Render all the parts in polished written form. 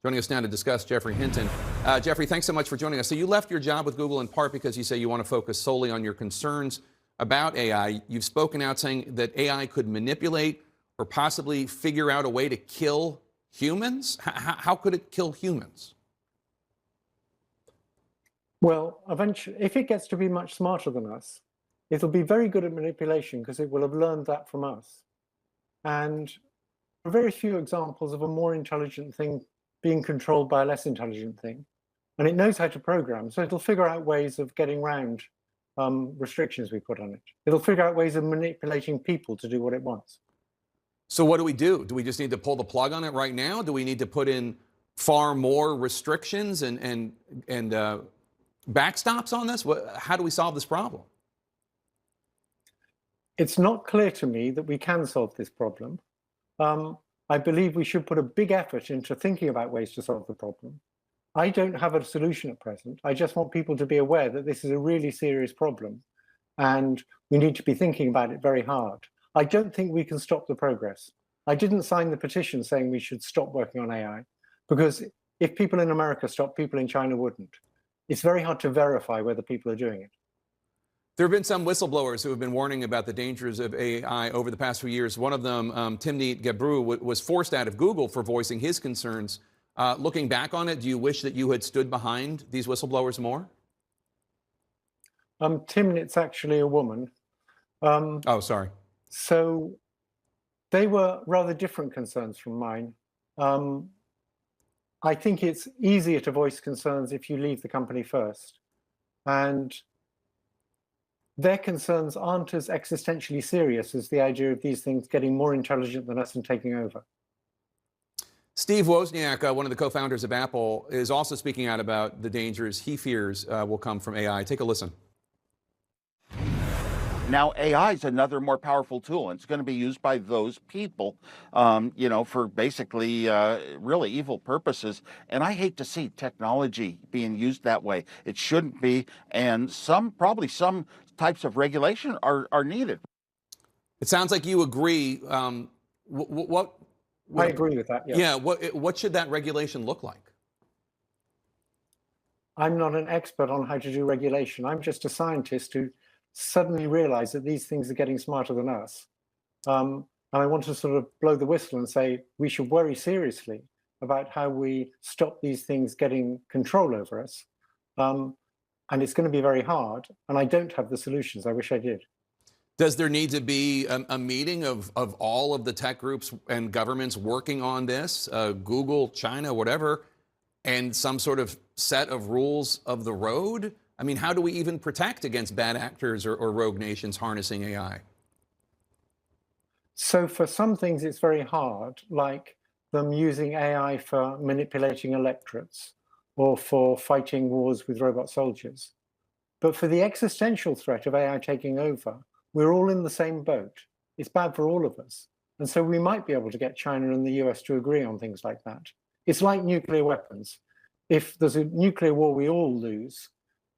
Joining us now to discuss, Jeffrey Hinton. Jeffrey, thanks so much for joining us. So you left your job with Google in part because you say you want to focus solely on your concerns about AI. You've spoken out saying that AI could manipulate or possibly figure out a way to kill humans. How could it kill humans? Well, eventually, if it gets to be much smarter than us, it'll be very good at manipulation because it will have learned that from us. And there are very few examples of a more intelligent thing being controlled by a less intelligent thing. And it knows how to program, so it'll figure out ways of getting around restrictions we put on it. It'll figure out ways of manipulating people to do what it wants. So what do we do? Do we just need to pull the plug on it right now? Do we need to put in far more restrictions and backstops on this? How do we solve this problem? It's not clear to me that we can solve this problem. I believe we should put a big effort into thinking about ways to solve the problem. I don't have a solution at present. I just want people to be aware that this is a really serious problem and we need to be thinking about it very hard. I don't think we can stop the progress. I didn't sign the petition saying we should stop working on AI because if people in America stopped, people in China wouldn't. It's very hard to verify whether people are doing it. There have been some whistleblowers who have been warning about the dangers of AI over the past few years. One of them, Timnit Gebru, was forced out of Google for voicing his concerns. Looking back on it, do you wish that you had stood behind these whistleblowers more? Timnit's actually a woman. Oh, sorry. So they were rather different concerns from mine. I think it's easier to voice concerns if you leave the company first. And their concerns aren't as existentially serious as the idea of these things getting more intelligent than us and taking over. Steve Wozniak, one of the co-founders of Apple, is also speaking out about the dangers he fears will come from AI. Take a listen. Now, AI is another more powerful tool, and it's going to be used by those people, for basically really evil purposes. And I hate to see technology being used that way. It shouldn't be, and probably some types of regulation are needed. It sounds like you agree. I agree with that, yes. Yeah, what should that regulation look like? I'm not an expert on how to do regulation. I'm just a scientist who suddenly realized that these things are getting smarter than us. And I want to sort of blow the whistle and say we should worry seriously about how we stop these things getting control over us. And it's going to be very hard. And I don't have the solutions. I wish I did. Does there need to be a meeting of all of the tech groups and governments working on this, Google, China, whatever, and some sort of set of rules of the road? I mean, how do we even protect against bad actors or rogue nations harnessing AI? So for some things, it's very hard, like them using AI for manipulating electorates or for fighting wars with robot soldiers. But for the existential threat of AI taking over, we're all in the same boat. It's bad for all of us. And so we might be able to get China and the US to agree on things like that. It's like nuclear weapons. If there's a nuclear war, we all lose.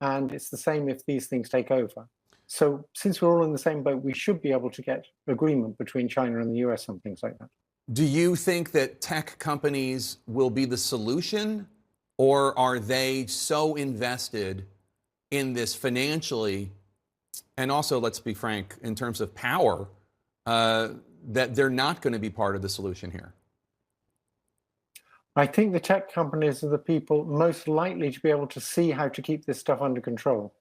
And it's the same if these things take over. So since we're all in the same boat, we should be able to get agreement between China and the US on things like that. Do you think that tech companies will be the solution, or are they so invested in this financially, and also, let's be frank, in terms of power, that they're not going to be part of the solution here? I think the tech companies are the people most likely to be able to see how to keep this stuff under control.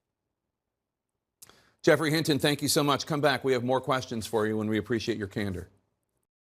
Jeffrey Hinton, thank you so much. Come back. We have more questions for you, and we appreciate your candor.